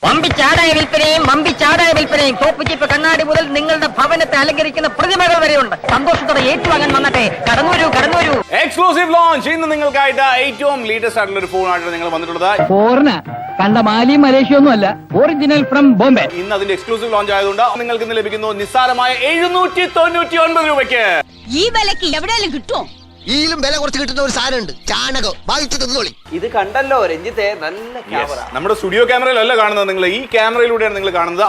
വമ്പിച്ചാടായ വിൽപ്പനയും തോപ്പുചിപ്പ് കണ്ണാടി മുതൽ നിങ്ങളുടെ ഭവനത്തെ അലങ്കരിക്കുന്ന പ്രതിമകൾ വരെയുണ്ട്. സന്തോഷത്തോടെ ഏറ്റുവാങ്ങാൻ വന്നട്ടെ. കടന്നൂരു എക്സ്ക്ലൂസീവ് ലോഞ്ച്. ഇന്ന് നിങ്ങൾക്കായിട്ട് ഏറ്റവും ലേറ്റസ്റ്റ് ആയിട്ടുള്ള ഒരു ഫോണായിട്ട് നിങ്ങൾ വന്നിട്ടുള്ളത്. കണ്ട മാലിയും മലേഷ്യ ഒന്നും അല്ല, ഒറിജിനൽ ഫ്രം ബോംബെ. ഇന്ന് അതിന്റെ എക്സ്ക്ലൂസീവ് ലോഞ്ച് ആയതുകൊണ്ട് നിങ്ങൾക്ക് ഇന്ന് ലഭിക്കുന്നു നിസ്സാരമായ 799 രൂപയ്ക്ക്. ഈ വിലക്ക് എവിടെയെങ്കിലും കിട്ടുമോ? ഈലും വില കുറച്ച് കിട്ടുന്ന ഒരു സാധനമുണ്ട്, ചാണകം. വാങ്ങിച്ചു. ഇത് കണ്ടല്ലോ രഞ്ജിത്തെ, നല്ല ക്യാമറ. നമ്മുടെ സ്റ്റുഡിയോ ക്യാമറയിലല്ല കാണുന്നത്, നിങ്ങൾ ഈ ക്യാമറയിലൂടെയാണ് നിങ്ങൾ കാണുന്നത്.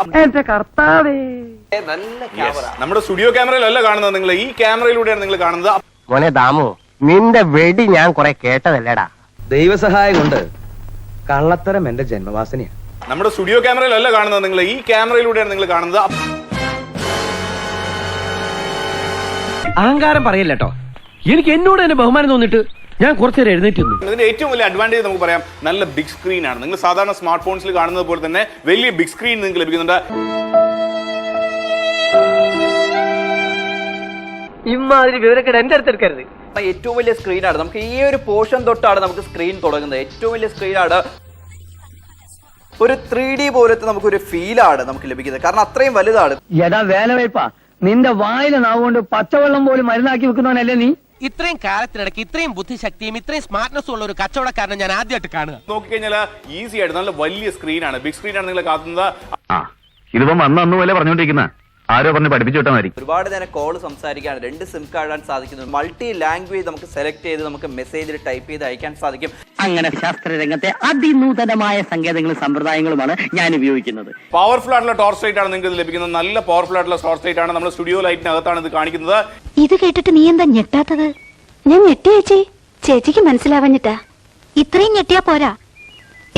നല്ല ക്യാമറ. നമ്മുടെ സ്റ്റുഡിയോ ക്യാമറയിലല്ല കാണുന്നത്, നിങ്ങൾ ഈ ക്യാമറയിലൂടെയാണ് നിങ്ങൾ കാണുന്നത്. മോനെ ദാമു, നിന്റെ വെടി ഞാൻ കുറെ കേട്ടതല്ലേടാ. ദൈവസഹായം കൊണ്ട് കള്ളത്തരം എന്റെ ജന്മവാസനയാണ്. നമ്മുടെ സ്റ്റുഡിയോ ക്യാമറയിലല്ല കാണുന്നത്, നിങ്ങൾ ഈ ക്യാമറയിലൂടെയാണ് നിങ്ങൾ കാണുന്നത്. അഹങ്കാരം പറയല്ലോ, എനിക്ക് എന്നോട് തന്നെ ബഹുമാനം തോന്നിട്ട് ഞാൻ കുറച്ചേരം എഴുന്നേറ്റ്. ഇതിന്റെ ഏറ്റവും വലിയ അഡ്വാൻറ്റേജ് നമുക്ക് പറയാം, നല്ല ബിഗ് സ്ക്രീൻ ആണ്. നിങ്ങൾ സാധാരണ സ്മാർട്ട് ഫോൺസിൽ കാണുന്നത് പോലെ തന്നെ വലിയ ബിഗ് സ്ക്രീൻ നിങ്ങൾക്ക് ലഭിക്കുന്നുണ്ട്. ഇമാതിരി വിവരക്കേട് എന്റെ അടുത്തെടുക്കരുത്. ഏറ്റവും വലിയ സ്ക്രീനാണ്. നമുക്ക് ഈ ഒരു പോർഷൻ തൊട്ടാണ് നമുക്ക് സ്ക്രീൻ തുടങ്ങുന്നത്. ഏറ്റവും വലിയ സ്ക്രീനാണ്. ഒരു 3D പോലത്തെ നമുക്കൊരു ഫീലാണ് നമുക്ക് ലഭിക്കുന്നത്, കാരണം അത്രയും വലുതാണ്. യഥാ വേലവയ്പാ, നിന്റെ വായിലെ നാവുകൊണ്ട് പച്ചവെള്ളം പോലും മരുന്നാക്കി വെക്കുന്നവനല്ലേ നീ? ഇത്രയും കാലത്തിനിടയ്ക്ക് ഇത്രയും ബുദ്ധിശക്തിയും ഇത്രയും സ്മാർട്ട്നെസ്സും ഉള്ള ഒരു കച്ചവടക്കാരനെ ഞാൻ ആദ്യമായിട്ട് കാണുക. നോക്കിക്കഴിഞ്ഞാൽ ഈസി ആയിട്ട് നല്ല വലിയ സ്ക്രീനാണ്, ബിഗ് സ്ക്രീനാണ് നിങ്ങൾ കാത്തുന്നത്. ഇതിപ്പം അന്ന് പോലെ പറഞ്ഞോണ്ടിരിക്കുന്ന ആരോ പറഞ്ഞ് പഠിപ്പിച്ചു വിട്ടാൽ മതി. ഒരുപാട് നേരം കോൾ സംസാരിക്കാൻ, 2 സിം കാർഡാൻ സാധിക്കുന്നു. മൾട്ടി ലാംഗ്വേജ് നമുക്ക് സെലക്ട് ചെയ്ത് നമുക്ക് മെസ്സേജിൽ ടൈപ്പ് ചെയ്ത് അയക്കാൻ സാധിക്കും. അങ്ങനെ ശാസ്ത്ര രംഗത്തെ അതിനൂതനമായ സങ്കേതങ്ങളും സമ്പ്രദായങ്ങളുമാണ് ഞാൻ ഉപയോഗിക്കുന്നത്. പവർഫുൾ ആയിട്ടുള്ള ടോർച്ച് ലൈറ്റ് ആണ് നിങ്ങൾക്ക് ലഭിക്കുന്നത്. നല്ല പവർഫുൾ ആയിട്ടുള്ള ടോർച്ച് ലൈറ്റ് ആണ്. നമ്മുടെ സ്റ്റുഡിയോ ലൈറ്റിനകത്താണ് ഇത് കാണിക്കുന്നത്. ഇത് കേട്ടിട്ട് നീ എന്താ ഞെട്ടാത്തത്? ഞാൻ ഞെട്ടി ചേച്ചിക്ക് മനസ്സിലാവാഞ്ഞിട്ടാ. ഇത്രയും ഞെട്ടിയാ പോരാ,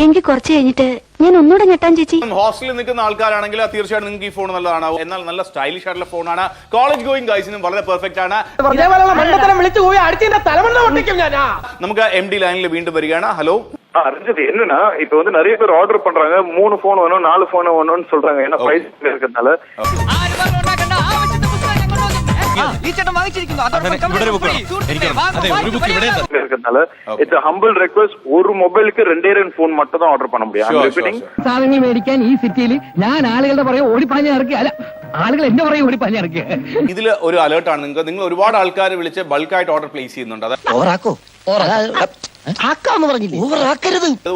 എനിക്ക് കുറച്ച് കഴിഞ്ഞിട്ട് ഞാൻ ഒന്നുകൂടെ ഞെട്ടാൻ ചേച്ചി. ഹോസ്റ്റലിൽ നിൽക്കുന്ന ആൾക്കാരാണെങ്കിൽ തീർച്ചയായിട്ടും നിങ്ങൾക്ക് ഈ ഫോൺ നല്ലതാണ്. എന്നാൽ നല്ല സ്റ്റൈലിഷ് ആയിട്ടുള്ള ഫോണാണ്. കോളേജ് ഗോയിങ് ഗൈസിനും വളരെ പെർഫെക്റ്റ് ആണ്. നമുക്ക് MD ലൈനിൽ വീണ്ടും വരികയാണ്. ഹലോ ரஞ்சித், என்னன்னா இப்ப வந்து நிறைய பேர் ஆர்டர் பண்றாங்க. 3 போன் வேணும், 4 போன் வேணும்னு சொல்றாங்க. ஏன்னா பிரைஸ் இருக்கிறதுனால ഇറ്റ്സ് ഹംബിൾ റിക്വസ്റ്റ്. ഒരു മൊബൈലിക്ക് 2 ഫോൺ മാത്രം ഓർഡർ பண்ண முடியும். സാധനങ്ങൾ മേടിക്കാൻ ഈ സിറ്റിയിൽ ഞാൻ ആളുകളുടെ പുറകെ ഓടിപ്പാഞ്ഞ ഇറക്കി, അല്ല ആളുകൾ എന്റെ പുറകെ ഓടിപ്പാഞ്ഞ ഇറക്കി. ഇതിൽ ഒരു അലേർട്ടാണ് നിങ്ങൾക്ക്. നിങ്ങൾ ഒരുപാട് ആൾക്കാർ വിളിച്ച് ബൾക്കായിട്ട് ഓർഡർ പ്ലേസ് ചെയ്യുന്നുണ്ട്.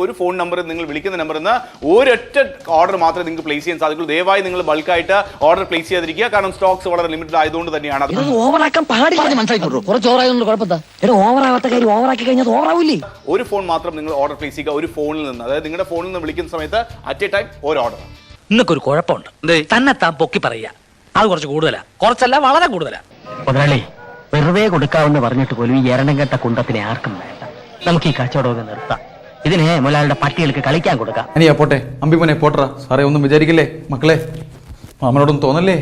ഒരു ഫോൺ നമ്പർ നിങ്ങൾ വിളിക്കുന്ന നമ്പറിൽ നിന്ന് ഒരൊറ്റ ഓർഡർ മാത്രമേ നിങ്ങൾക്ക് പ്ലേസ് ചെയ്യാൻ സാധിക്കുള്ളൂ. ദയവായി നിങ്ങൾ ബൾക്കായിട്ട് ഓർഡർ പ്ലേസ് ചെയ്യാതിരിക്കുക, കാരണം സ്റ്റോക്സ് വളരെ ലിമിറ്റഡ് ആയതുകൊണ്ട് തന്നെയാണ്. ഒരു ഫോൺ മാത്രം നിങ്ങൾ ഓർഡർ പ്ലേസ് ചെയ്യുക. ഒരു ഫോണിൽ നിന്ന്, അതായത് നിങ്ങളുടെ ഫോണിൽ നിന്ന് വിളിക്കുന്ന സമയത്ത് അറ്റ് എ ടൈം ഒരു ഓർഡർ. ഇന്നൊരു കുഴപ്പമുണ്ട്, തന്നെ താൻ പൊക്കി പറയുക. അത് കുറച്ച് കൂടുതലാ, കുറച്ചല്ല വളരെ കൂടുതലാ. മുതലാളി, വെറുതെ കൊടുക്കാമെന്ന് പറഞ്ഞിട്ട് പോലും ഈ എരണം കെട്ട കുണ്ടത്തിനെ ആർക്കും വേണ്ട. നമുക്ക് ഈ കച്ചവടമൊക്കെ നിർത്താം. ഇതിനെ മുതലാളിയുടെ പട്ടികൾക്ക് കളിക്കാൻ കൊടുക്കാം. പോട്ടെ അമ്പിമനെ പോട്ടറ സാറേ, ഒന്നും വിചാരിക്കില്ലേ മക്കളെ, മാമനോടൊന്നും തോന്നല്ലേ.